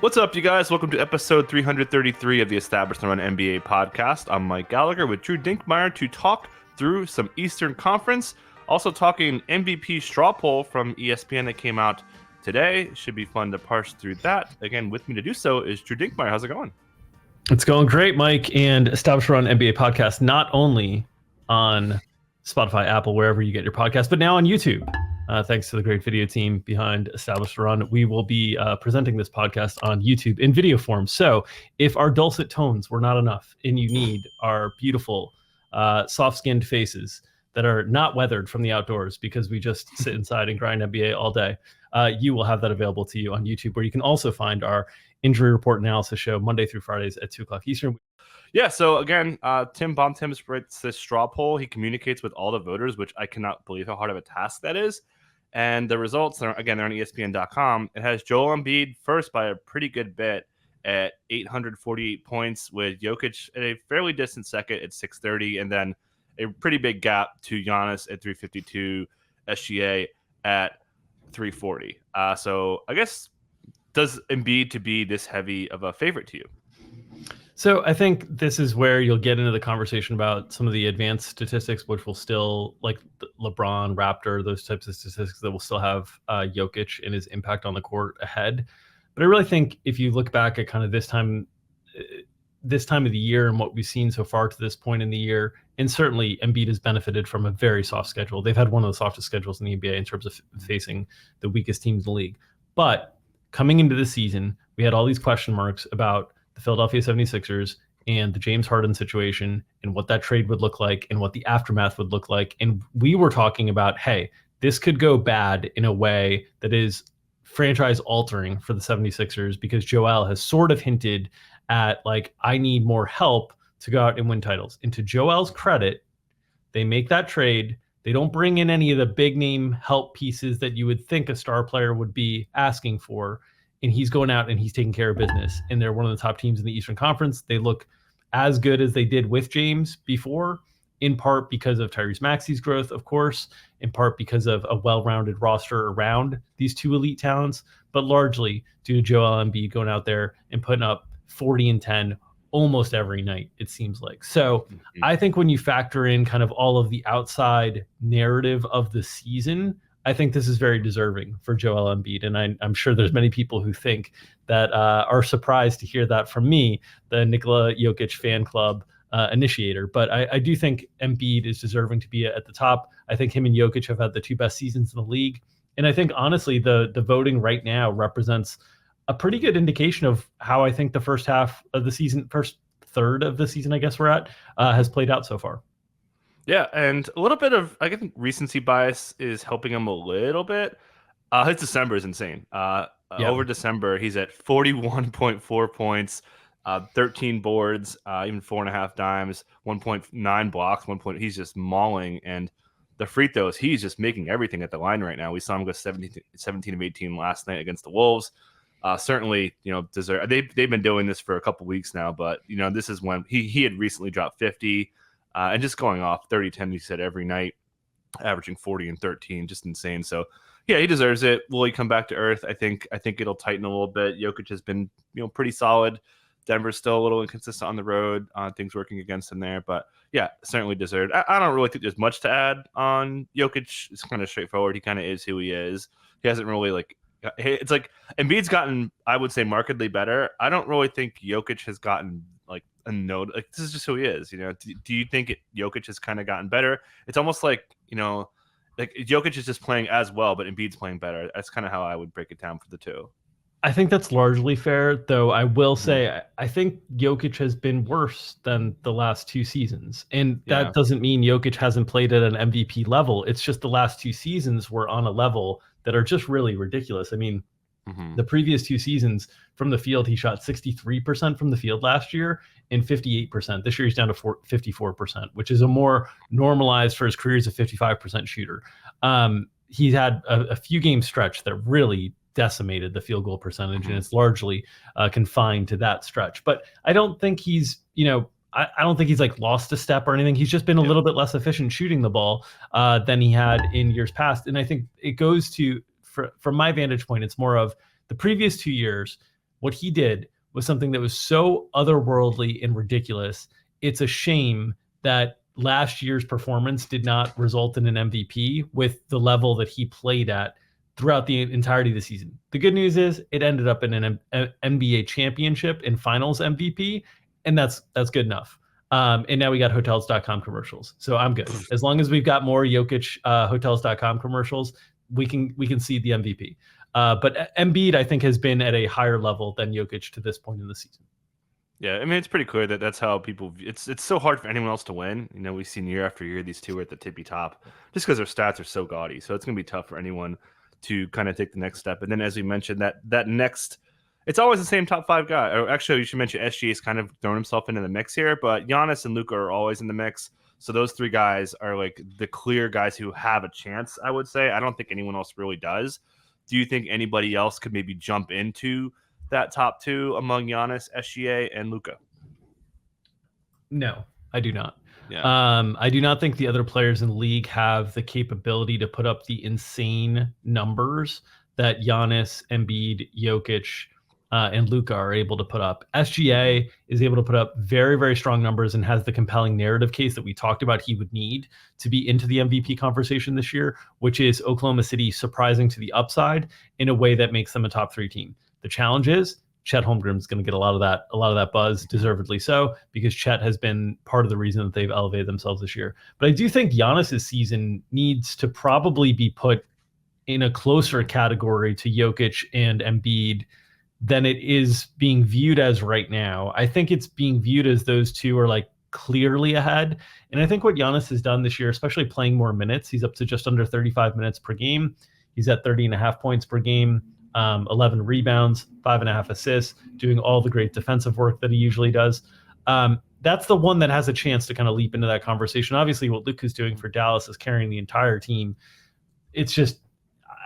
What's up, you guys? Welcome to episode 333 of the Established and Run NBA podcast. I'm Mike Gallagher with Drew Dinkmeyer to talk through some Eastern Conference. Also talking MVP straw poll from ESPN that came out today. Should be fun to parse through that. Again, with me to do so is Drew Dinkmeyer. How's it going? It's going great, Mike. And Established Run NBA podcast, not only on Spotify, Apple, wherever you get your podcast, but now on YouTube. Thanks to the great video team behind Established Run, we will be presenting this podcast on YouTube in video form. So if our dulcet tones were not enough and you need our beautiful, soft-skinned faces that are not weathered from the outdoors because we just sit inside and grind NBA all day, you will have that available to you on YouTube, where you can also find our injury report analysis show Monday through Fridays at 2 o'clock Eastern. Yeah, so again, Tim Bontemps writes this straw poll. He communicates with all the voters, which I cannot believe how hard of a task that is. And the results, are, again, they're on ESPN.com. It has Joel Embiid first by a pretty good bit at 848 points, with Jokic at a fairly distant second at 630, and then a pretty big gap to Giannis at 352, SGA at 340. So I guess, does Embiid to be this heavy of a favorite to you? So I think this is where you'll get into the conversation about some of the advanced statistics, which will still, like LeBron, Raptor, those types of statistics that will still have Jokic and his impact on the court ahead. But I really think if you look back at kind of this time of the year and what we've seen so far to this point in the year, and certainly Embiid has benefited from a very soft schedule. They've had one of the softest schedules in the NBA in terms of facing the weakest teams in the league. But coming into the season, we had all these question marks about the Philadelphia 76ers and the James Harden situation and what that trade would look like and what the aftermath would look like. And we were talking about, hey, this could go bad in a way that is franchise altering for the 76ers, because Joel has sort of hinted at, like, I need more help to go out and win titles. And to Joel's credit, they make that trade. They don't bring in any of the big name help pieces that you would think a star player would be asking for. And he's going out and he's taking care of business. And they're one of the top teams in the Eastern Conference. They look as good as they did with James before, in part because of Tyrese Maxey's growth, of course, in part because of a well-rounded roster around these two elite talents, but largely due to Joel Embiid going out there and putting up 40 and 10 almost every night, it seems like. So I think when you factor in kind of all of the outside narrative of the season, I think this is very deserving for Joel Embiid, and I'm sure there's many people who think that are surprised to hear that from me, the Nikola Jokic fan club initiator. But I do think Embiid is deserving to be at the top. I think him and Jokic have had the two best seasons in the league, and I think honestly the voting right now represents a pretty good indication of how I think the first half of the season, first third of the season, I guess we're at, has played out so far. Yeah, and a little bit of, I think, recency bias is helping him a little bit. His December is insane. Over December, he's at 41.4 points, 13 boards, even 4.5 dimes, 1.9 blocks, 1 point. He's just mauling. And the free throws, he's just making everything at the line right now. We saw him go 17 of 18 last night against the Wolves. Certainly, deserve. They've been doing this for a couple weeks now, but this is when he had recently dropped 50. And just going off 30-10, he said, every night, averaging 40 and 13, just insane. So, yeah, he deserves it. Will he come back to earth? I think it'll tighten a little bit. Jokic has been, pretty solid. Denver's still a little inconsistent on the road. Things working against him there, but yeah, certainly deserved. I don't really think there's much to add on Jokic. It's kind of straightforward. He kind of is who he is. He hasn't really it's like Embiid's gotten, I would say, markedly better. I don't really think Jokic has gotten a note. Like, this is just who he is. Do you think Jokic has kind of gotten better? It's almost like Jokic is just playing as well, but Embiid's playing better. That's kind of how I would break it down for the two. I think that's largely fair, though I will say I think Jokic has been worse than the last two seasons. And that doesn't mean Jokic hasn't played at an MVP level. It's just the last two seasons were on a level that are just really ridiculous. I mean, the previous two seasons from the field, he shot 63% from the field last year and 58%. This year he's down to 54%, which is a more normalized for his career as a 55% shooter. He's had a few game stretch that really decimated the field goal percentage, and it's largely confined to that stretch. But I don't think he's, I don't think he's lost a step or anything. He's just been a little bit less efficient shooting the ball than he had in years past. And I think it goes to, from my vantage point, it's more of the previous 2 years. what he did was something that was so otherworldly and ridiculous. It's a shame that last year's performance did not result in an MVP with the level that he played at throughout the entirety of the season. The good news is it ended up in an NBA championship and finals MVP, and that's good enough. And now we got hotels.com commercials. So I'm good. As long as we've got more Jokic hotels.com commercials, we can see the MVP. But Embiid, I think, has been at a higher level than Jokic to this point in the season. Yeah, I mean, it's pretty clear that that's how people. It's so hard for anyone else to win. You know, we've seen year after year these two are at the tippy top, just because their stats are so gaudy. So it's gonna be tough for anyone to kind of take the next step. And then, as we mentioned, that next, it's always the same top five guy. Or actually, you should mention SGA's kind of thrown himself into the mix here, but Giannis and Luka are always in the mix. So those three guys are like the clear guys who have a chance. I would say. I don't think anyone else really does. Do you think anybody else could maybe jump into that top two among Giannis, SGA, and Luka? No, I do not. Yeah. I do not think the other players in the league have the capability to put up the insane numbers that Giannis, Embiid, Jokic, and Luka are able to put up. SGA is able to put up very, very strong numbers and has the compelling narrative case that we talked about he would need to be into the MVP conversation this year, which is Oklahoma City surprising to the upside in a way that makes them a top 3 team. The challenge is Chet Holmgren's going to get a lot of that buzz, deservedly so, because Chet has been part of the reason that they've elevated themselves this year. But I do think Giannis's season needs to probably be put in a closer category to Jokic and Embiid than it is being viewed as right now. I think it's being viewed as those two are like clearly ahead. And I think what Giannis has done this year, especially playing more minutes, he's up to just under 35 minutes per game. He's at 30.5 points per game. 11 rebounds, 5.5 assists, doing all the great defensive work that he usually does. That's the one that has a chance to kind of leap into that conversation. Obviously, what Luke is doing for Dallas is carrying the entire team. It's just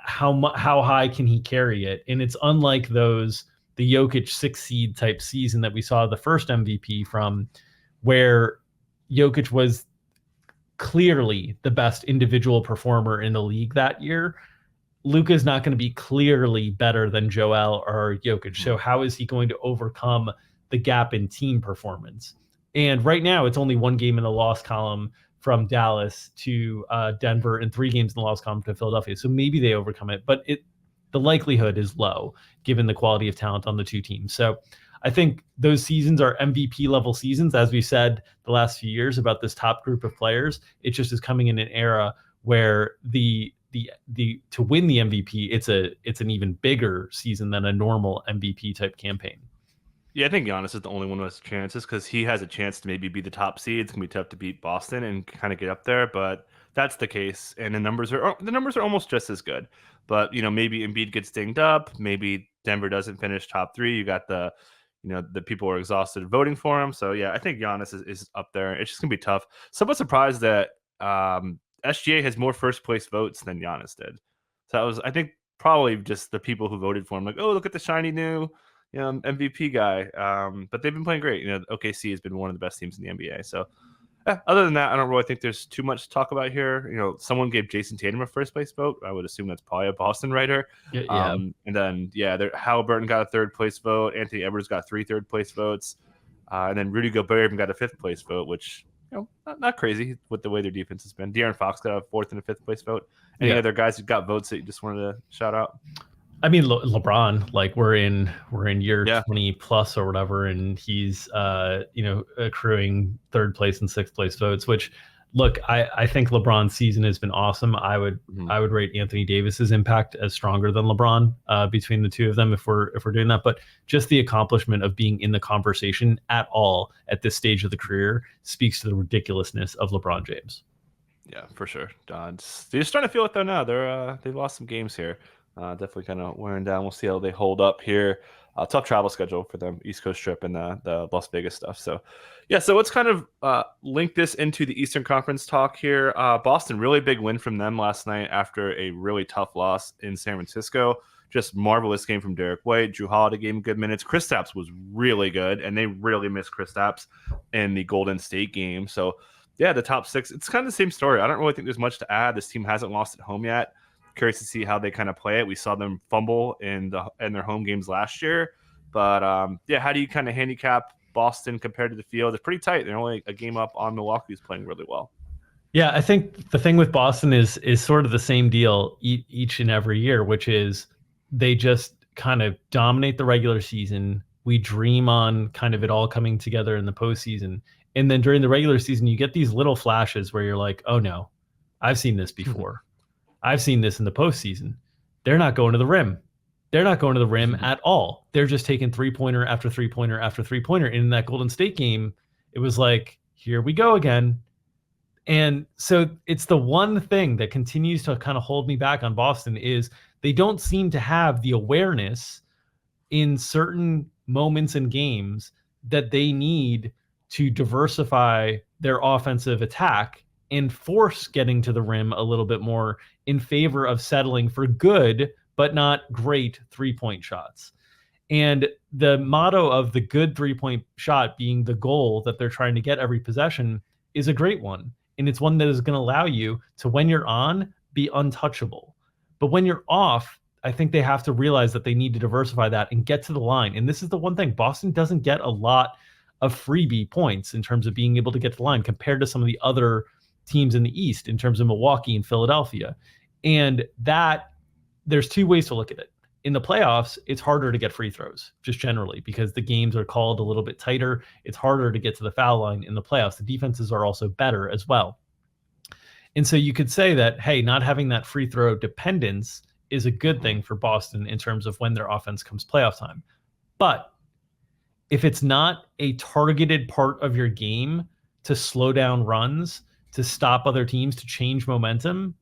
how high can he carry it? And it's unlike the Jokic 6 seed type season that we saw the first MVP from, where Jokic was clearly the best individual performer in the league that year. Luka is not going to be clearly better than Joel or Jokic. So how is he going to overcome the gap in team performance? And right now, it's only 1 game in the loss column from Dallas to Denver and 3 games in the loss column to Philadelphia. So maybe they overcome it, but the likelihood is low given the quality of talent on the 2 teams. So I think those seasons are MVP level seasons, as we said the last few years about this top group of players. It just is coming in an era where to win the MVP, it's an even bigger season than a normal MVP type campaign. Yeah, I think Giannis is the only one who has chances because he has a chance to maybe be the top seed. It's gonna be tough to beat Boston and kind of get up there, but that's the case. And the numbers are almost just as good. But maybe Embiid gets dinged up. Maybe Denver doesn't finish top 3. You got the people are exhausted voting for him. So yeah, I think Giannis is up there. It's just gonna be tough. Somewhat surprised that SGA has more first place votes than Giannis did. So that was, I think, probably just the people who voted for him, like, oh, look at the shiny new MVP guy. But they've been playing great. OKC has been one of the best teams in the NBA. So other than that, I don't really think there's too much to talk about here. Someone gave Jason Tatum a first place vote. I would assume that's probably a Boston writer. Yeah. And then Halliburton got a third place vote. Anthony Edwards got 3 third place votes. And then Rudy Gobert even got a 5th place vote, which not crazy with the way their defense has been. De'Aaron Fox got a 4th and a 5th place vote. Any other guys who got votes that you just wanted to shout out? I mean, LeBron, like we're in year 20 plus or whatever, and he's accruing 3rd place and 6th place votes. Which, look, I think LeBron's season has been awesome. I would rate Anthony Davis's impact as stronger than LeBron between the two of them if we're doing that. But just the accomplishment of being in the conversation at all at this stage of the career speaks to the ridiculousness of LeBron James. Yeah, for sure. They're starting to feel it though now. They've lost some games here. Definitely kind of wearing down. We'll see how they hold up here. Tough travel schedule for them, East Coast trip and the Las Vegas stuff. So, yeah, so let's kind of link this into the Eastern Conference talk here. Boston, really big win from them last night after a really tough loss in San Francisco. Just marvelous game from Derek White. Drew Holiday gave him good minutes. Kristaps was really good, and they really missed Kristaps in the Golden State game. So, yeah, the top 6, it's kind of the same story. I don't really think there's much to add. This team hasn't lost at home yet. Curious to see how they kind of play it. We saw them fumble in their home games last year, But yeah, how do you kind of handicap Boston compared to the field? It's pretty tight. They're only a game up on Milwaukee, who's playing really well. Yeah, I think the thing with Boston is sort of the same deal each and every year, which is they just kind of dominate the regular season. We dream on kind of it all coming together in the postseason. And then during the regular season, you get these little flashes where you're like, oh no, I've seen this before. I've seen this in the postseason. They're not going to the rim. They're not going to the rim at all. They're just taking three-pointer after three-pointer after three-pointer. And in that Golden State game, it was like, here we go again. And so it's the one thing that continues to kind of hold me back on Boston is they don't seem to have the awareness in certain moments and games that they need to diversify their offensive attack and force getting to the rim a little bit more in favor of settling for good but not great three-point shots. And the motto of the good three-point shot being the goal that they're trying to get every possession is a great one. And it's one that is going to allow you to, when you're on, be untouchable. But when you're off, I think they have to realize that they need to diversify that and get to the line. And this is the one thing. Boston doesn't get a lot of freebie points in terms of being able to get to the line compared to some of the other teams in the East in terms of Milwaukee and Philadelphia. And that there's two ways to look at it. In the playoffs, it's harder to get free throws, just generally, because the games are called a little bit tighter. It's harder to get to the foul line in the playoffs. The defenses are also better as well. And so you could say that, hey, not having that free throw dependence is a good thing for Boston in terms of when their offense comes playoff time. But if it's not a targeted part of your game to slow down runs, to stop other teams, to change momentum,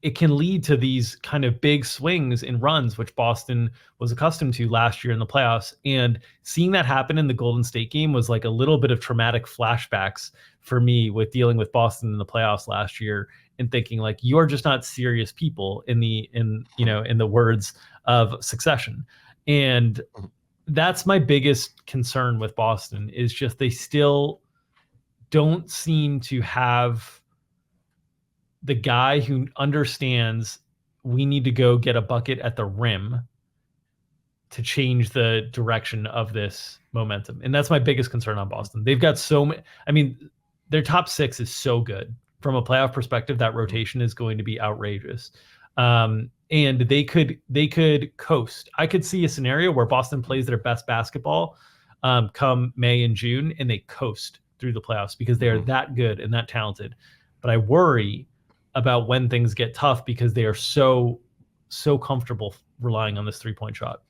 it can lead to these kind of big swings in runs, which Boston was accustomed to last year in the playoffs. And seeing that happen in the Golden State game was like a little bit of traumatic flashbacks for me with dealing with Boston in the playoffs last year and thinking like, you are just not serious people in the words of Succession. And that's my biggest concern with Boston is just they still don't seem to have the guy who understands we need to go get a bucket at the rim to change the direction of this momentum. And that's my biggest concern on Boston. They've got so many, I mean, their top six is so good from a playoff perspective. That rotation is going to be outrageous. And they could coast. I could see a scenario where Boston plays their best basketball come May and June, and they coast through the playoffs because they are that good and that talented. But I worry about when things get tough because they are so comfortable relying on this three-point shot.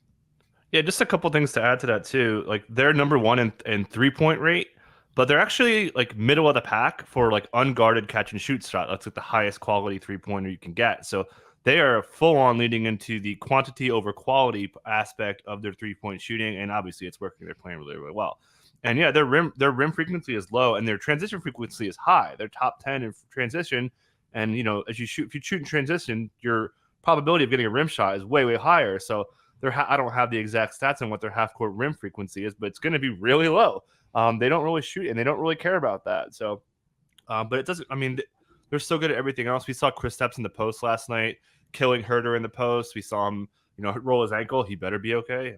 Yeah, just a couple things to add to that too. Like they're number one in 3-point rate, but they're actually like middle of the pack for like unguarded catch and shoot shot. That's like the highest quality 3-pointer you can get. So they are full on leading into the quantity over quality aspect of their 3-point shooting, and obviously it's working. They're playing really, really well. And yeah, their rim frequency is low, and their transition frequency is high. They're top 10 in transition. And if you shoot in transition, your probability of getting a rim shot is way, way higher. So I don't have the exact stats on what their half court rim frequency is, but it's going to be really low. They don't really shoot, and they don't really care about that. So, but it doesn't. I mean, they're so good at everything else. We saw Kristaps in the post last night, killing Herter in the post. We saw him, roll his ankle. He better be okay.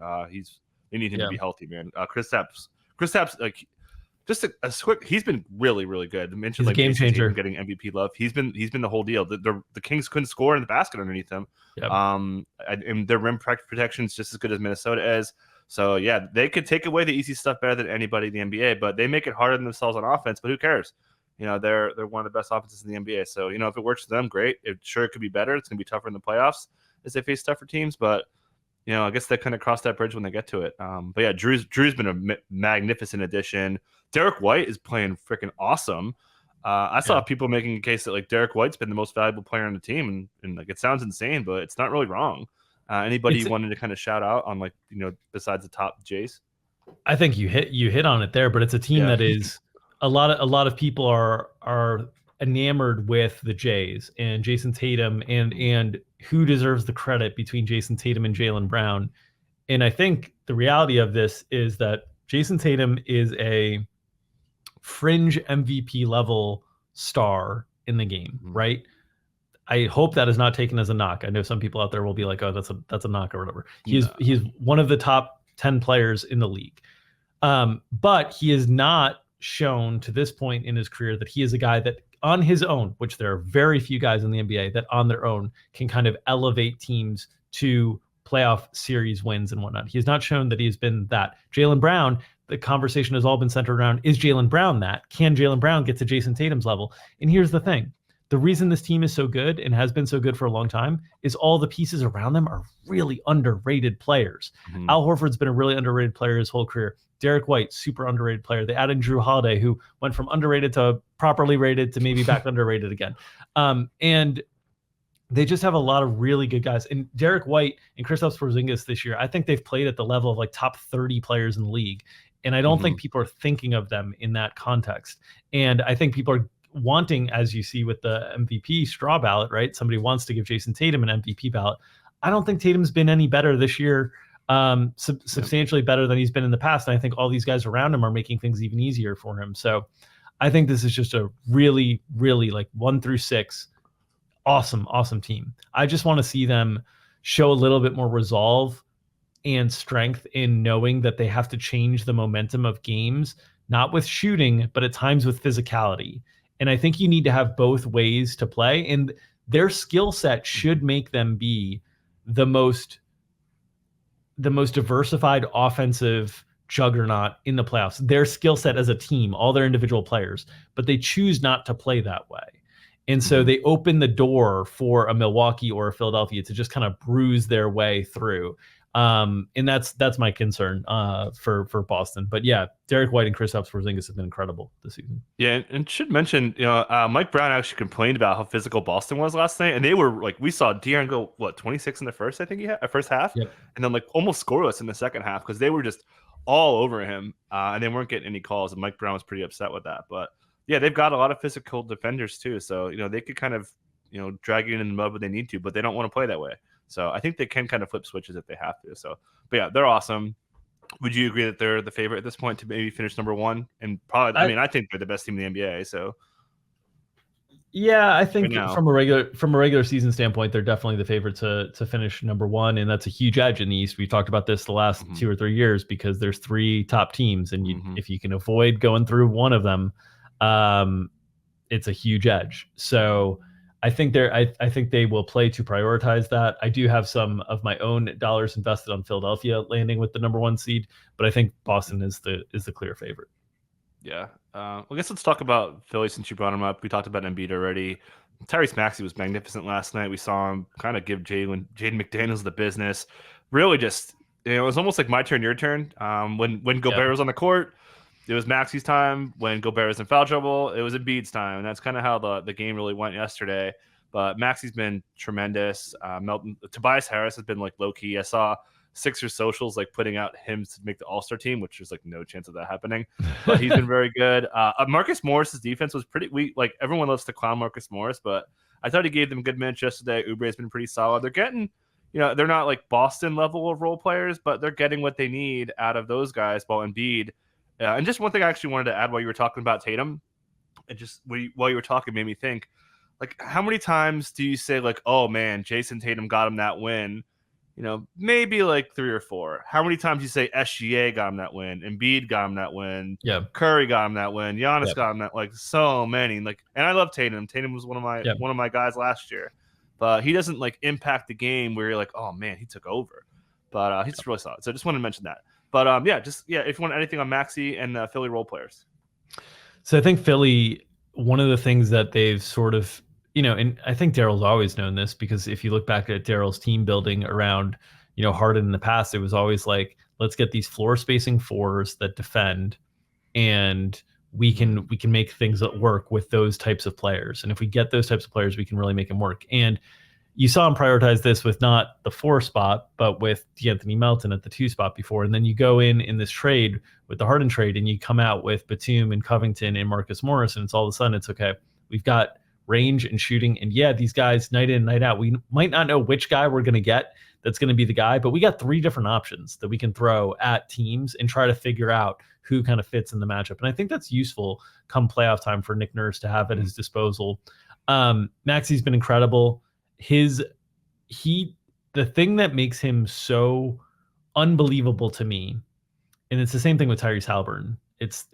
They need him to be healthy, man. Kristaps, like. Just a quick, he's been really, really good. I mentioned like game changer, getting MVP love. He's been the whole deal. The Kings couldn't score in the basket underneath him. Yep. And their rim protection is just as good as Minnesota is. So yeah, they could take away the easy stuff better than anybody in the NBA, but they make it harder than themselves on offense. But who cares? They're one of the best offenses in the NBA. So if it works for them, great. It could be better. It's gonna be tougher in the playoffs as they face tougher teams, but. I guess they kind of cross that bridge when they get to it. But yeah, Drew's been a magnificent addition. Derek White is playing freaking awesome. I saw people making a case that like Derek White's been the most valuable player on the team, and like it sounds insane, but it's not really wrong. Anybody you wanted to kind of shout out on like besides the top Jays? I think you hit on it there, but it's a team that is a lot of people are enamored with the Jays and Jason Tatum and who deserves the credit between Jason Tatum and Jaylen Brown. And I think the reality of this is that Jason Tatum is a fringe MVP level star in the game, right? I hope that is not taken as a knock. I know some people out there will be like, oh, that's a knock or whatever. He's one of the top 10 players in the league. But he has not shown to this point in his career that he is a guy that on his own, which there are very few guys in the NBA that on their own can kind of elevate teams to playoff series wins and whatnot. He has not shown that he has been that. Jaylen Brown, the conversation has all been centered around, is Jaylen Brown that? Can Jaylen Brown get to Jason Tatum's level? And here's the thing. The reason this team is so good and has been so good for a long time is all the pieces around them are really underrated players. Mm-hmm. Al Horford's been a really underrated player his whole career. Derek White, super underrated player. They added Drew Holiday, who went from underrated to properly rated to maybe back underrated again. And they just have a lot of really good guys. And Derek White and Kristaps Porzingis this year, I think they've played at the level of like top 30 players in the league. And I don't think people are thinking of them in that context. And I think people are wanting, as you see with the MVP straw ballot, right? Somebody wants to give Jason Tatum an MVP ballot. I don't think Tatum's been any better this year. Substantially better than he's been in the past. And I think all these guys around him are making things even easier for him. So I think this is just a really, really like 1 through 6, awesome team. I just want to see them show a little bit more resolve and strength in knowing that they have to change the momentum of games, not with shooting, but at times with physicality. And I think you need to have both ways to play, and their skill set should make them be the most diversified offensive juggernaut in the playoffs. Their skill set as a team, all their individual players, but they choose not to play that way. And so they open the door for a Milwaukee or a Philadelphia to just kind of bruise their way through. And that's my concern for Boston. But yeah, Derek White and Kristaps Porzingis have been incredible this season. Yeah, and should mention, Mike Brown actually complained about how physical Boston was last night, and they were like, we saw De'Aaron go 26 in the first, I think he had first half, and then like almost scoreless in the second half because they were just all over him, and they weren't getting any calls, and Mike Brown was pretty upset with that. But yeah, they've got a lot of physical defenders too, so they could kind of drag you in the mud when they need to, but they don't want to play that way. So I think they can kind of flip switches if they have to. So, but yeah, they're awesome. Would you agree that they're the favorite at this point to maybe finish number 1? And probably, I think they're the best team in the NBA. So, yeah, I think from a regular season standpoint, they're definitely the favorite to finish number 1, and that's a huge edge in the East. We've talked about this the last 2 or 3 years because there's 3 top teams, and if you can avoid going through one of them, it's a huge edge. So I think they will play to prioritize that. I do have some of my own dollars invested on Philadelphia landing with the number 1 seed, but I think Boston is the clear favorite. Yeah. I guess let's talk about Philly since you brought him up. We talked about Embiid already. Tyrese Maxey was magnificent last night. We saw him kind of give Jaden McDaniels the business. Really just, it was almost like my turn, your turn. When Gobert was on the court, it was Maxey's time. When Gobert was in foul trouble, it was Embiid's time. And that's kind of how the game really went yesterday. But Maxey's been tremendous. Tobias Harris has been like low-key. I saw Sixers socials like putting out him to make the All-Star team, which there's like no chance of that happening. But he's been very good. Marcus Morris's defense was pretty weak. Like everyone loves to clown Marcus Morris, but I thought he gave them good minutes yesterday. Oubre has been pretty solid. They're getting, they're not like Boston level of role players, but they're getting what they need out of those guys. While Embiid, and just one thing I actually wanted to add while you were talking about Tatum, and just while you were talking made me think, like, how many times do you say like, oh man, Jason Tatum got him that win? Maybe like 3 or 4. How many times you say SGA got him that win? Embiid got him that win. Yeah. Curry got him that win. Giannis got him that. Like so many. Like, and I love Tatum. Tatum was one of my guys last year, but he doesn't like impact the game where you're like, oh man, he took over. But he's really solid. So I just wanted to mention that. But if you want anything on Maxey and Philly role players. So I think Philly, one of the things that they've sort of, and I think Daryl's always known this, because if you look back at Daryl's team building around, Harden in the past, it was always like, let's get these floor spacing 4s that defend, and we can make things that work with those types of players. And if we get those types of players, we can really make them work. And you saw him prioritize this with not the 4 spot, but with D'Anthony Melton at the 2 spot before. And then you go in this trade with the Harden trade, and you come out with Batum and Covington and Marcus Morris, and it's all of a sudden it's okay. We've got range and shooting, and these guys night in, night out. We might not know which guy we're going to get that's going to be the guy, but we got 3 different options that we can throw at teams and try to figure out who kind of fits in the matchup. And I think that's useful come playoff time for Nick Nurse to have at his disposal. Maxey's been incredible. The thing that makes him so unbelievable to me, and it's the same thing with Tyrese Halliburton. It's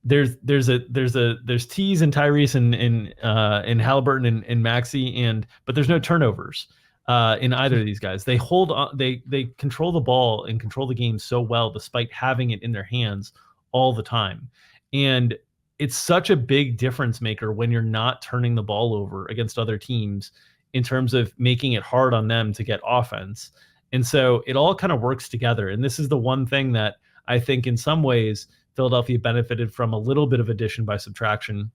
there's Tease and Tyrese and Halliburton and Maxey, but there's no turnovers in either of these guys. They hold on, they control the ball and control the game so well despite having it in their hands all the time. And it's such a big difference maker when you're not turning the ball over against other teams in terms of making it hard on them to get offense. And so it all kind of works together. And this is the one thing that I think in some ways Philadelphia benefited from a little bit of addition by subtraction,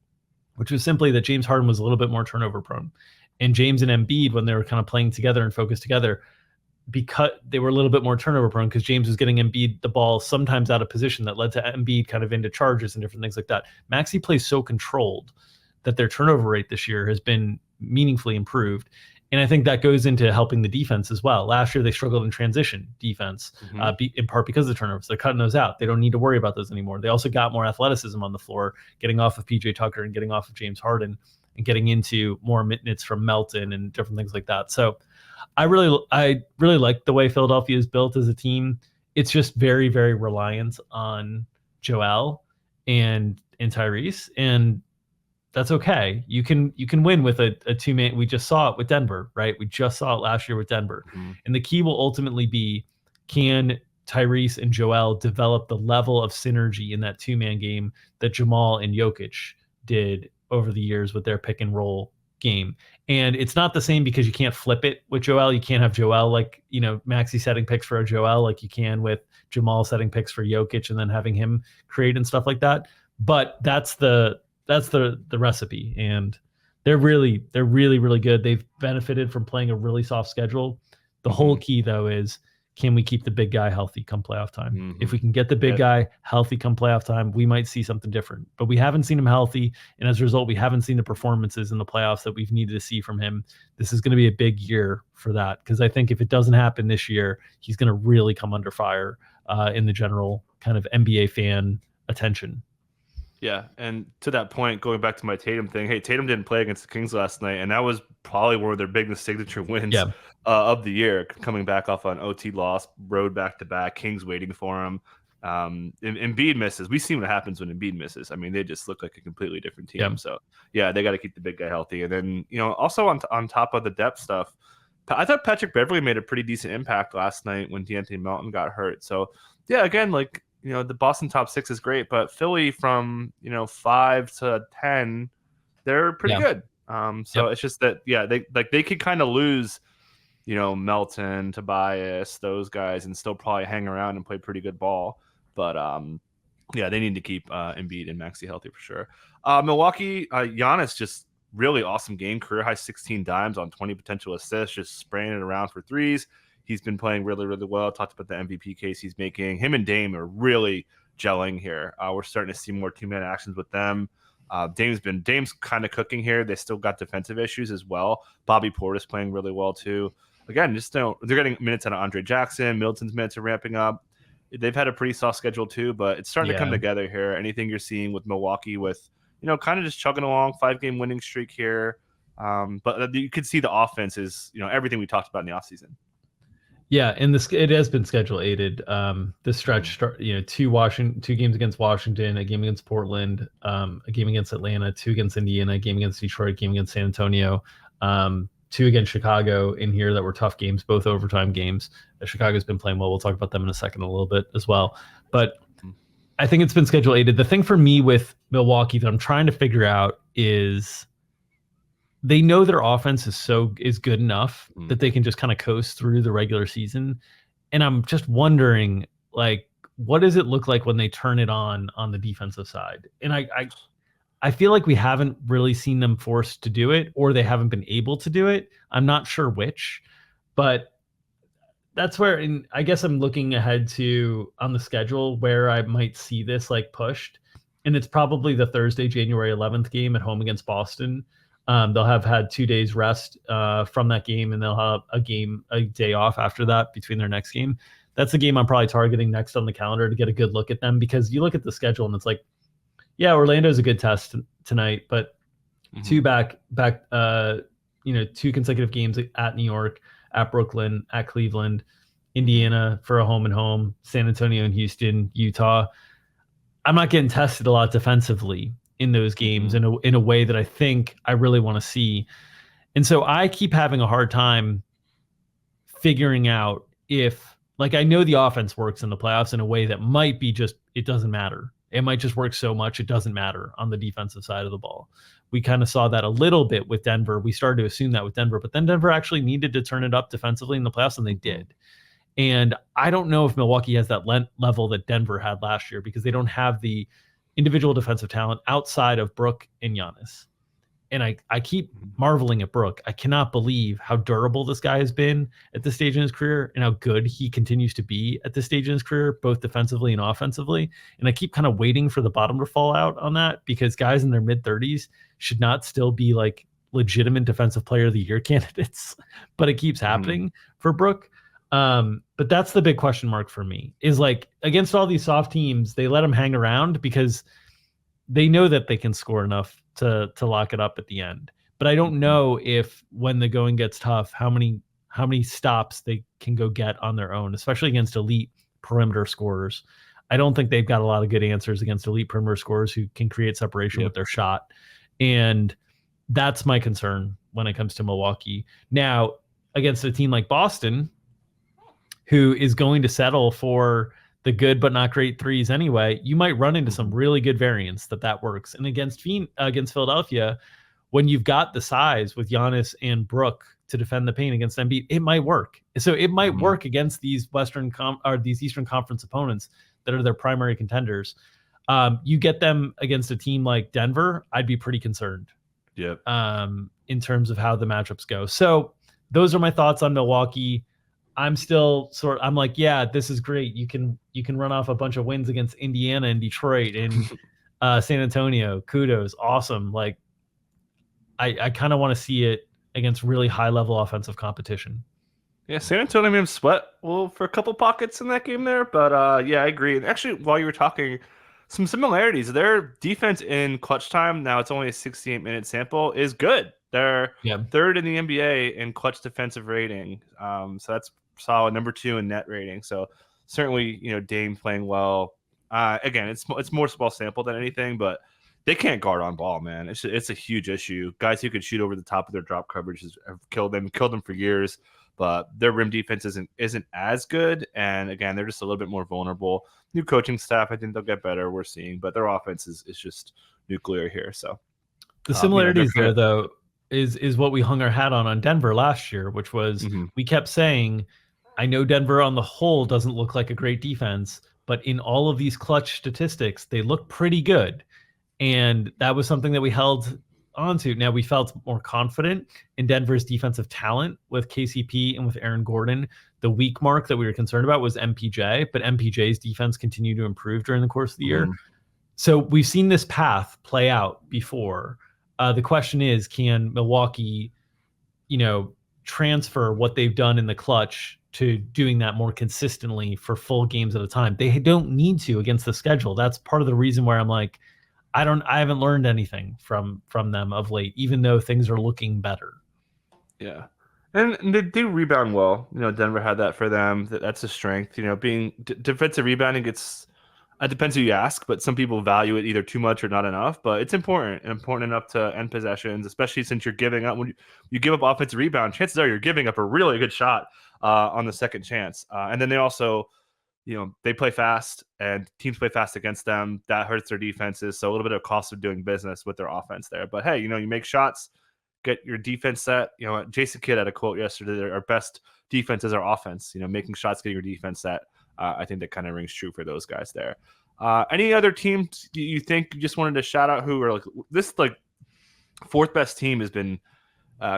which was simply that James Harden was a little bit more turnover prone. And James and Embiid, when they were kind of playing together and focused together, because they were a little bit more turnover prone because James was getting Embiid the ball sometimes out of position that led to Embiid kind of into charges and different things like that. Maxey plays so controlled that their turnover rate this year has been meaningfully improved. And I think that goes into helping the defense as well. Last year, they struggled in transition defense, in part because of the turnovers. They're cutting those out. They don't need to worry about those anymore. They also got more athleticism on the floor, getting off of PJ Tucker and getting off of James Harden and getting into more minutes from Melton and different things like that. So I really like the way Philadelphia is built as a team. It's just very, very reliant on Joel and Tyrese, and that's okay. You can win with a two-man. We just saw it with Denver, right? We just saw it last year with Denver. And the key will ultimately be, can Tyrese and Joel develop the level of synergy in that two-man game that Jamal and Jokic did over the years with their pick and roll game. And it's not the same because you can't flip it with Joel. You can't have Joel Maxey setting picks for a Joel like you can with Jamal setting picks for Jokic and then having him create and stuff like that. But that's the recipe, and they're really good. They've benefited from playing a really soft schedule. The whole key though is, can we keep the big guy healthy come playoff time? If we can get the big guy healthy come playoff time, we might see something different. But we haven't seen him healthy, and as a result, we haven't seen the performances in the playoffs that we've needed to see from him. This is going to be a big year for that, because I think if it doesn't happen this year, he's going to really come under fire in the general kind of NBA fan attention. Yeah, and to that point, going back to my Tatum thing, hey, Tatum didn't play against the Kings last night, and that was probably one of their biggest signature wins of the year, coming back off an OT loss, road back-to-back, Kings waiting for him. Embiid misses. We've seen what happens when Embiid misses. I mean, they just look like a completely different team. Yeah. So, yeah, they got to keep the big guy healthy. And then, also on top of the depth stuff, I thought Patrick Beverley made a pretty decent impact last night when DeAnthony Melton got hurt. So, yeah, again, the Boston top 6 is great, but Philly from 5 to 10, they're pretty good. It's just that they could kind of lose, Melton, Tobias, those guys, and still probably hang around and play pretty good ball. But they need to keep Embiid and Maxey healthy for sure. Milwaukee, Giannis, just really awesome game, career high 16 dimes on 20 potential assists, just spraying it around for threes. He's been playing really, really well. Talked about the MVP case he's making. Him and Dame are really gelling here. We're starting to see more two-man actions with them. Dame's kind of cooking here. They still got defensive issues as well. Bobby Portis playing really well too. Again, they're getting minutes out of Andre Jackson. Middleton's minutes are ramping up. They've had a pretty soft schedule too, but it's starting to come together here. Anything you're seeing with Milwaukee with, kind of just chugging along, 5-game winning streak here. But you could see the offense is, everything we talked about in the offseason. Yeah, and it has been schedule aided. This stretch, two games against Washington, a game against Portland, a game against Atlanta, 2 against Indiana, a game against Detroit, a game against San Antonio, 2 against Chicago in here that were tough games, both overtime games. Chicago's been playing well. We'll talk about them in a second a little bit as well. But I think it's been schedule aided. The thing for me with Milwaukee that I'm trying to figure out is, they know their offense is good enough that they can just kind of coast through the regular season. And I'm just wondering, what does it look like when they turn it on the defensive side? And I feel like we haven't really seen them forced to do it, or they haven't been able to do it. I'm not sure which, but that's where, and I guess I'm looking ahead to on the schedule where I might see this pushed. And it's probably the Thursday, January 11th game at home against Boston. They'll have had 2 days rest from that game, and they'll have a day off after that between their next game. That's the game I'm probably targeting next on the calendar to get a good look at them, because you look at the schedule and it's Orlando's a good test tonight, but 2 2 consecutive games at New York, at Brooklyn, at Cleveland, Indiana for a home and home, San Antonio and Houston, Utah. I'm not getting tested a lot defensively in those games in a way that I think I really want to see. And so I keep having a hard time figuring out if, like, I know the offense works in the playoffs in a way that might be just, it doesn't matter. It might just work so much it doesn't matter on the defensive side of the ball. We kind of saw that a little bit with Denver. We started to assume that with Denver, but then Denver actually needed to turn it up defensively in the playoffs, and they did. And I don't know if Milwaukee has that level that Denver had last year, because they don't have the individual defensive talent outside of Brook and Giannis. And I keep marveling at Brook. I cannot believe how durable this guy has been at this stage in his career, and how good he continues to be at this stage in his career, both defensively and offensively. And I keep kind of waiting for the bottom to fall out on that, because guys in their mid-30s should not still be like legitimate defensive player of the year candidates, but it keeps happening for Brook. But that's the big question mark for me, is like, against all these soft teams, they let him hang around because they know that they can score enough to lock it up at the end. But I don't know if, when the going gets tough, how many stops they can go get on their own, especially against elite perimeter scorers. I don't think they've got a lot of good answers against elite perimeter scorers who can create separation with their shot. And that's my concern when it comes to Milwaukee. Now, against a team like Boston, who is going to settle for the good but not great threes anyway, you might run into some really good variance that works. And against Philadelphia, when you've got the size with Giannis and Brook to defend the paint against Embiid, it might work. So it might work against these these Eastern Conference opponents that are their primary contenders. You get them against a team like Denver, I'd be pretty concerned. Yep. In terms of how the matchups go. So those are my thoughts on Milwaukee. I'm still I'm like, yeah, this is great. You can run off a bunch of wins against Indiana and Detroit and San Antonio. Kudos. Awesome. Like, I kind of want to see it against really high level offensive competition. Yeah, San Antonio made him sweat for a couple pockets in that game there, but yeah, I agree. And actually, while you were talking, some similarities. Their defense in clutch time, now it's only a 68-minute sample, is good. They're third in the NBA in clutch defensive rating. So that's solid. Number 2 in net rating. So certainly, Dame playing well. Again, it's more small sample than anything, but they can't guard on ball, man. It's a huge issue. Guys who could shoot over the top of their drop coverage have killed them for years. But their rim defense isn't as good, and again, they're just a little bit more vulnerable. New coaching staff, I think they'll get better. We're seeing, but their offense is just nuclear here. So the similarities there, though, is what we hung our hat on Denver last year, which was we kept saying, I know Denver on the whole doesn't look like a great defense, but in all of these clutch statistics, they look pretty good, and that was something that we held onto. Now, we felt more confident in Denver's defensive talent with KCP and with Aaron Gordon. The weak mark that we were concerned about was MPJ, but MPJ's defense continued to improve during the course of the year. So we've seen this path play out before. The question is, can Milwaukee, transfer what they've done in the clutch to doing that more consistently for full games at a time? They don't need to against the schedule. That's part of the reason where I'm like, I haven't learned anything from them of late, even though things are looking better. Yeah. And they do rebound well. Denver had that for them. That's a strength. Being defensive rebounding, it depends who you ask, but some people value it either too much or not enough. But it's important enough to end possessions, especially since you're giving up. When you give up offensive rebound, chances are you're giving up a really good shot on the second chance. And then they also, they play fast, and teams play fast against them. That hurts their defenses. So a little bit of cost of doing business with their offense there. But hey, you make shots, get your defense set. Jason Kidd had a quote yesterday: "Our best defense is our offense." Making shots, getting your defense set. I think that kind of rings true for those guys there. Any other teams you think you just wanted to shout out who are like this, like fourth best team has been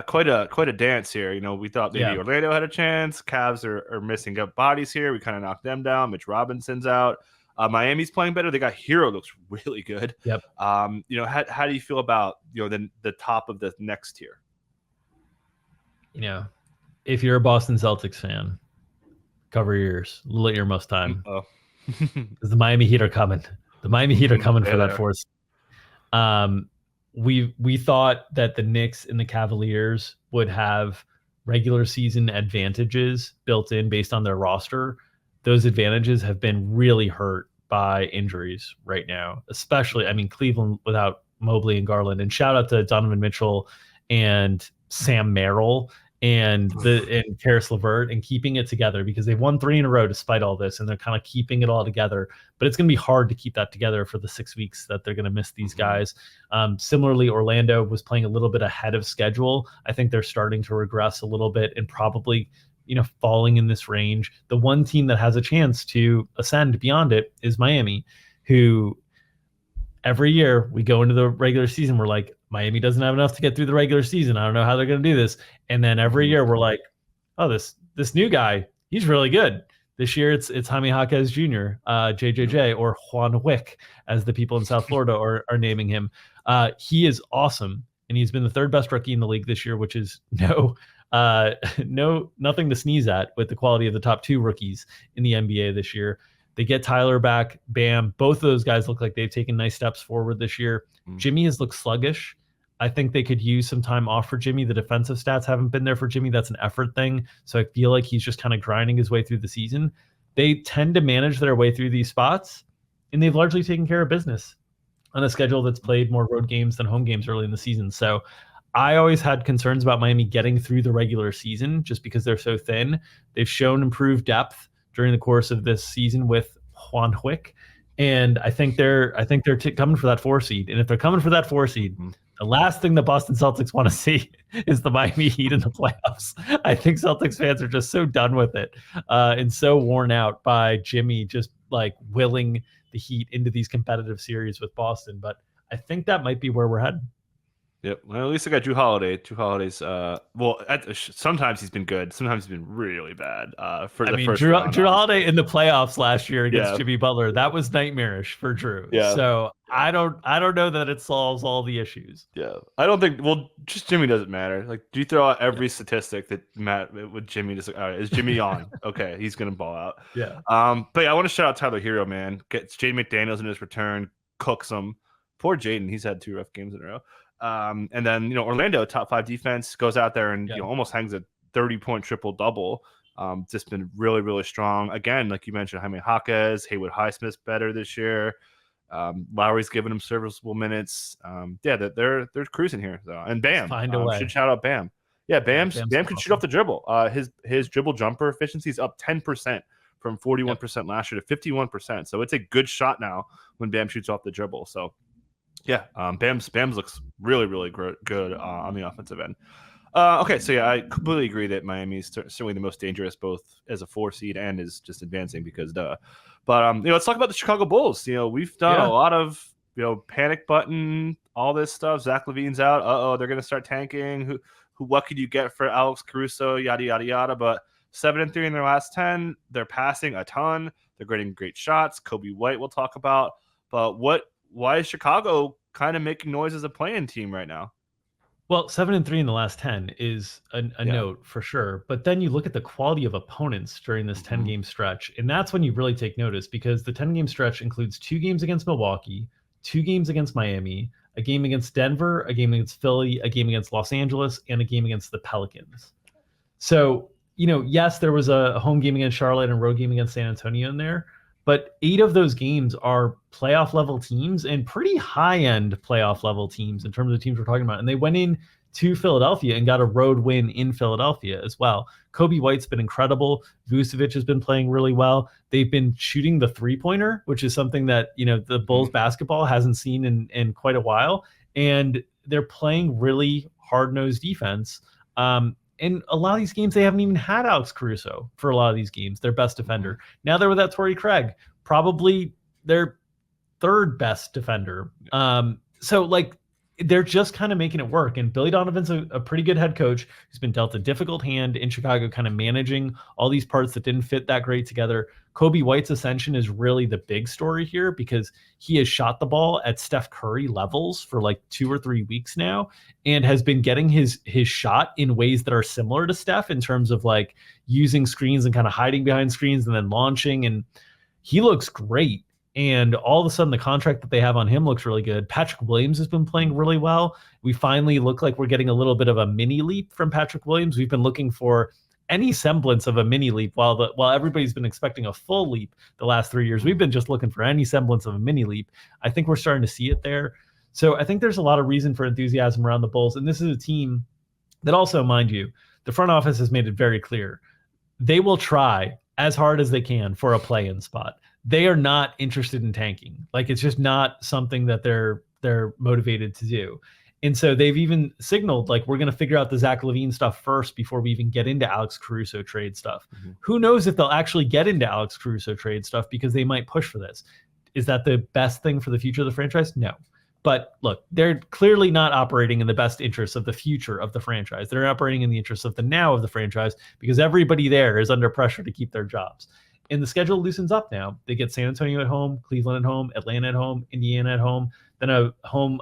quite a dance here. We thought maybe Orlando had a chance. Cavs are missing up bodies here. We kind of knocked them down. Mitch Robinson's out. Miami's playing better. They got Hero, looks really good. Yep. How do you feel about the top of the next tier? If you're a Boston Celtics fan, cover your ears. Let your most time. Because the Miami Heat are coming. The Miami Heat are coming for that force. We thought that the Knicks and the Cavaliers would have regular season advantages built in based on their roster, those advantages have been really hurt by injuries right now, especially, I mean, Cleveland without Mobley and Garland. And shout out to Donovan Mitchell and Sam Merrill and Karis LeVert and keeping it together, because they've won 3 in a row despite all this, and they're kind of keeping it all together. But it's going to be hard to keep that together for the 6 weeks that they're going to miss these guys. Similarly, Orlando was playing a little bit ahead of schedule. I think they're starting to regress a little bit and probably, falling in this range. The one team that has a chance to ascend beyond it is Miami, who every year we go into the regular season, we're like, Miami doesn't have enough to get through the regular season. I don't know how they're going to do this. And then every year we're like, oh, this new guy, he's really good. This year it's Jaime Jaquez Jr., JJJ, or Juan Wick, as the people in South Florida are naming him. He is awesome, and he's been the 3rd best rookie in the league this year, which is nothing to sneeze at with the quality of the top 2 rookies in the NBA this year. They get Tyler back, Bam. Both of those guys look like they've taken nice steps forward this year. Jimmy has looked sluggish. I think they could use some time off for Jimmy. The defensive stats haven't been there for Jimmy. That's an effort thing. So I feel like he's just kind of grinding his way through the season. They tend to manage their way through these spots, and they've largely taken care of business on a schedule that's played more road games than home games early in the season. So I always had concerns about Miami getting through the regular season just because they're so thin. They've shown improved depth during the course of this season with Juan Wick. And I think they're coming for that 4 seed. And if they're coming for that 4 seed, the last thing the Boston Celtics want to see is the Miami Heat in the playoffs. I think Celtics fans are just so done with it and so worn out by Jimmy just like willing the Heat into these competitive series with Boston. But I think that might be where we're heading. Yep. Well, at least I got Drew Holiday. Drew Holiday's sometimes he's been good. Sometimes he's been really bad. Drew Holiday in the playoffs last year against Jimmy Butler, that was nightmarish for Drew. Yeah. So I don't know that it solves all the issues. Yeah. I don't think. Well, just Jimmy doesn't matter. Like, do you throw out every statistic that Matt with Jimmy? Just like, all right, is Jimmy on? Okay, he's gonna ball out. Yeah. But yeah, I want to shout out Tyler Hero, man. Gets Jaden McDaniels in his return, cooks him. Poor Jaden, he's had 2 rough games in a row. And then, Orlando, top 5 defense, goes out there and almost hangs a 30-point triple-double. Just been really, really strong. Again, like you mentioned, Jaime Jaquez, Haywood Highsmith's better this year. Lowry's giving him serviceable minutes. They're cruising here, though. And Bam, should shout out Bam. Yeah, Bam can shoot off the dribble. His dribble jumper efficiency is up 10% from 41% last year to 51%. So it's a good shot now when Bam shoots off the dribble. So yeah, Bam's looks really, really good on the offensive end. Okay, so yeah, I completely agree that Miami is certainly the most dangerous, both as a 4 seed and is just advancing because duh. But let's talk about the Chicago Bulls. We've done a lot of panic button, all this stuff. Zach LaVine's out. They're gonna start tanking. What could you get for Alex Caruso? Yada yada yada. But 7-3 in their last 10. They're passing a ton. They're getting great shots. Kobe White we'll talk about. But why is Chicago kind of making noise as a play-in team right now? Well, 7-3 in the last 10 is a note for sure. But then you look at the quality of opponents during this 10-game stretch, and that's when you really take notice, because the 10-game stretch includes 2 games against Milwaukee, 2 games against Miami, a game against Denver, a game against Philly, a game against Los Angeles, and a game against the Pelicans. So, yes, there was a home game against Charlotte and a road game against San Antonio in there, but 8 of those games are playoff level teams and pretty high end playoff level teams in terms of the teams we're talking about. And they went in to Philadelphia and got a road win in Philadelphia as well. Kobe White's been incredible. Vucevic has been playing really well. They've been shooting the 3-pointer, which is something that, the Bulls basketball hasn't seen in quite a while. And they're playing really hard-nosed defense. In a lot of these games, they haven't even had Alex Caruso for a lot of these games, their best defender. Now they're without Torrey Craig, probably their 3rd best defender. So they're just kind of making it work. And Billy Donovan's a pretty good head coach who's been dealt a difficult hand in Chicago, kind of managing all these parts that didn't fit that great together. Kobe White's ascension is really the big story here, because he has shot the ball at Steph Curry levels for 2 or 3 weeks now, and has been getting his shot in ways that are similar to Steph in terms of using screens and kind of hiding behind screens and then launching. And he looks great. And all of a sudden, the contract that they have on him looks really good. Patrick Williams has been playing really well. We finally look like we're getting a little bit of a mini leap from Patrick Williams. We've been looking for any semblance of a mini leap while everybody's been expecting a full leap the last 3 years. We've been just looking for any semblance of a mini leap. I think we're starting to see it there. So I think there's a lot of reason for enthusiasm around the Bulls. And this is a team that also, mind you, the front office has made it very clear. They will try as hard as they can for a play-in spot. They are not interested in tanking. Like, it's just not something that they're motivated to do. And so they've even signaled, like, we're going to figure out the Zach LaVine stuff first before we even get into Alex Caruso trade stuff. Who knows if they'll actually get into Alex Caruso trade stuff, because they might push for this. Is that the best thing for the future of the franchise? No. But look, they're clearly not operating in the best interests of the future of the franchise. They're operating in the interests of the now of the franchise, because everybody there is under pressure to keep their jobs. And the schedule loosens up now. They get San Antonio at home, Cleveland at home, Atlanta at home, Indiana at home, then a home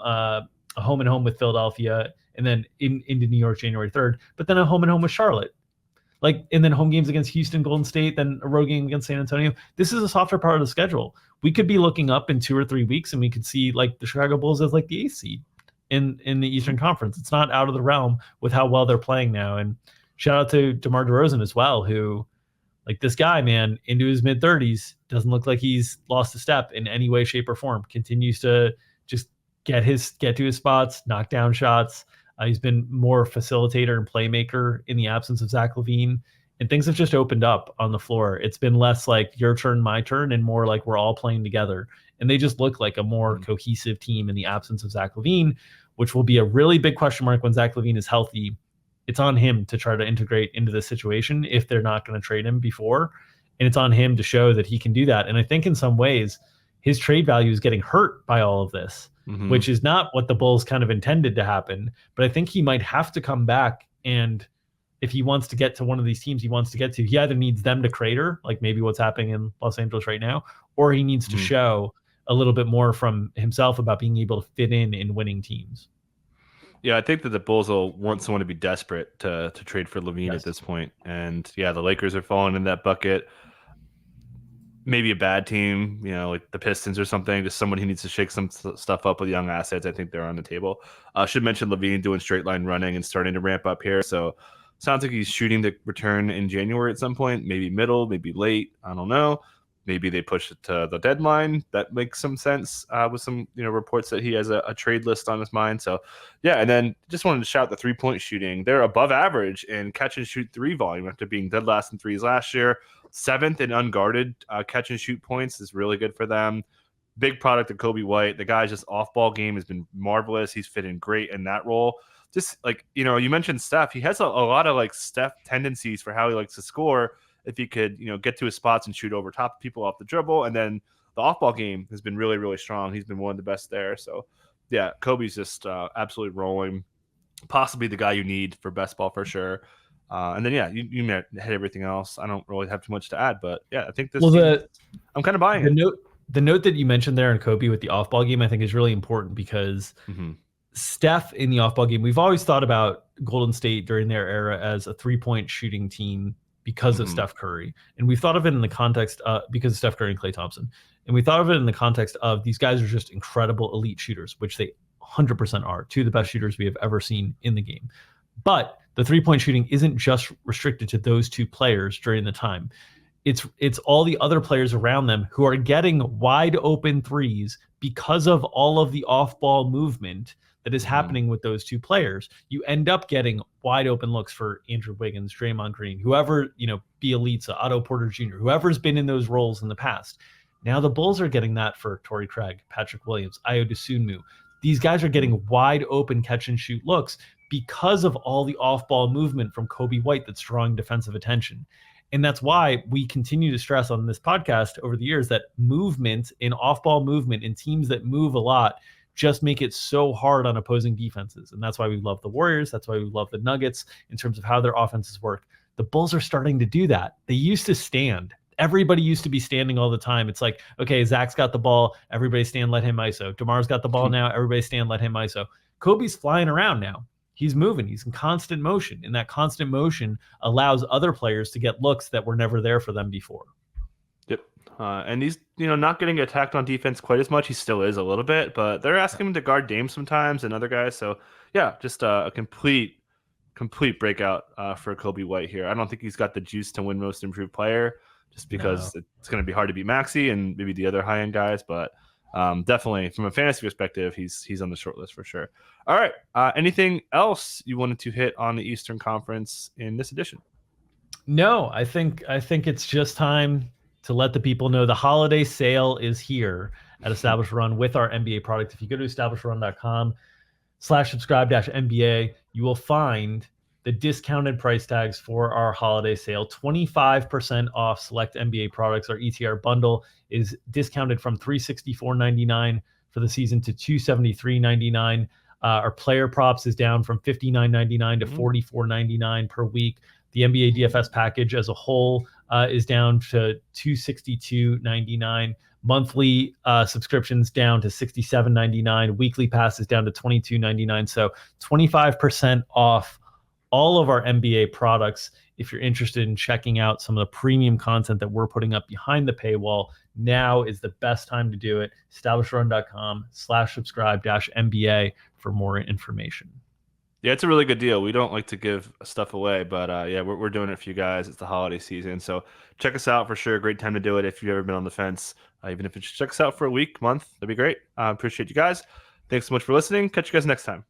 and home with Philadelphia, and then into New York January 3rd, but then a home and home with Charlotte. And then home games against Houston, Golden State, then a road game against San Antonio. This is a softer part of the schedule. We could be looking up in 2 or 3 weeks, and we could see like the Chicago Bulls as like the 8th seed in the Eastern Conference. It's not out of the realm with how well they're playing now. And shout out to DeMar DeRozan as well, who, like, this guy, man, into his mid-30s, doesn't look like he's lost a step in any way, shape, or form. Continues to just get to his spots, knock down shots. He's been more facilitator and playmaker in the absence of Zach LaVine, and things have just opened up on the floor. It's been less like your turn, my turn, and more like we're all playing together. And they just look like a more cohesive team in the absence of Zach LaVine, which will be a really big question mark when Zach LaVine is healthy. It's on him to try to integrate into the situation if they're not going to trade him before. And it's on him to show that he can do that. And I think in some ways, his trade value is getting hurt by all of this, which is not what the Bulls kind of intended to happen. But I think he might have to come back, and if he wants to get to one of these teams he wants to get to, he either needs them to crater, like maybe what's happening in Los Angeles right now, or he needs to show a little bit more from himself about being able to fit in winning teams. Yeah, I think that the Bulls will want someone to be desperate to trade for LaVine at this point. And yeah, the Lakers are falling in that bucket. Maybe a bad team, like the Pistons or something, just someone who needs to shake some stuff up with young assets. I think they're on the table. Should mention LaVine doing straight line running and starting to ramp up here. So sounds like he's shooting to return in January at some point, maybe middle, maybe late. I don't know. Maybe they push it to the deadline. That makes some sense with some reports that he has a trade list on his mind. So yeah, and then just wanted to shout the 3-point shooting. They're above average in catch and shoot 3 volume after being dead last in threes last year. 7th in unguarded catch and shoot points is really good for them. Big product of Kobe White. The guy's just off-ball game has been marvelous. He's fitting great in that role. Just like, you mentioned Steph. He has a lot of like Steph tendencies for how he likes to score. If he could, get to his spots and shoot over top of people off the dribble. And then the off-ball game has been really, really strong. He's been one of the best there. So, yeah, Kobe's just absolutely rolling. Possibly the guy you need for best ball for sure. And then, yeah, you hit everything else. I don't really have too much to add. But, yeah, I think this I'm kind of buying it. The note that you mentioned there in Kobe with the off-ball game I think is really important, because Steph in the off-ball game, we've always thought about Golden State during their era as a 3-point shooting team because of Steph Curry. And we thought of it in the context because of Steph Curry and Klay Thompson. And we thought of it in the context of these guys are just incredible elite shooters, which they 100% are, 2 of the best shooters we have ever seen in the game. But the 3-point shooting isn't just restricted to those 2 players during the time. It's all the other players around them who are getting wide open threes because of all of the off-ball movement that is happening with those 2 players. You end up getting wide open looks for Andrew Wiggins, Draymond Green, whoever, Bielitsa, Otto Porter Jr., whoever's been in those roles in the past. Now the Bulls are getting that for Torrey Craig, Patrick Williams, Ayo Dosunmu. These guys are getting wide open catch and shoot looks because of all the off-ball movement from Kobe White that's drawing defensive attention. And that's why we continue to stress on this podcast over the years that movement and off-ball movement in teams that move a lot just make it so hard on opposing defenses. And that's why we love the Warriors. That's why we love the Nuggets in terms of how their offenses work. The Bulls are starting to do that. They used to stand. Everybody used to be standing all the time. It's like, okay, Zach's got the ball. Everybody stand, let him ISO. DeMar's got the ball now. Everybody stand, let him ISO. Kobe's flying around now. He's moving. He's in constant motion. And that constant motion allows other players to get looks that were never there for them before. Yep, And he's, not getting attacked on defense quite as much. He still is a little bit, but they're asking him to guard Dame sometimes and other guys. So yeah, just a complete breakout for Kobe White here. I don't think he's got the juice to win Most Improved Player, just because it's going to be hard to beat Maxey and maybe the other high end guys. But definitely from a fantasy perspective, he's on the short list for sure. All right, anything else you wanted to hit on the Eastern Conference in this edition? No, I think it's just time to let the people know the holiday sale is here at Established Run with our NBA product. If you go to establishedrun.com/subscribe-NBA, you will find the discounted price tags for our holiday sale. 25% off select NBA products. Our ETR bundle is discounted from $364.99 for the season to $273.99. Our player props is down from $59.99 to $44.99 per week. The NBA DFS package as a whole is down to $262.99. Monthly subscriptions down to $67.99. Weekly passes down to $22.99. So 25% off all of our NBA products. If you're interested in checking out some of the premium content that we're putting up behind the paywall, now is the best time to do it. establishedrun.com/subscribe-NBA for more information. Yeah, it's a really good deal. We don't like to give stuff away, but yeah, we're doing it for you guys. It's the holiday season, so check us out for sure. Great time to do it if you've ever been on the fence. Even if it's check us out for a week, month, that'd be great. Appreciate you guys. Thanks so much for listening. Catch you guys next time.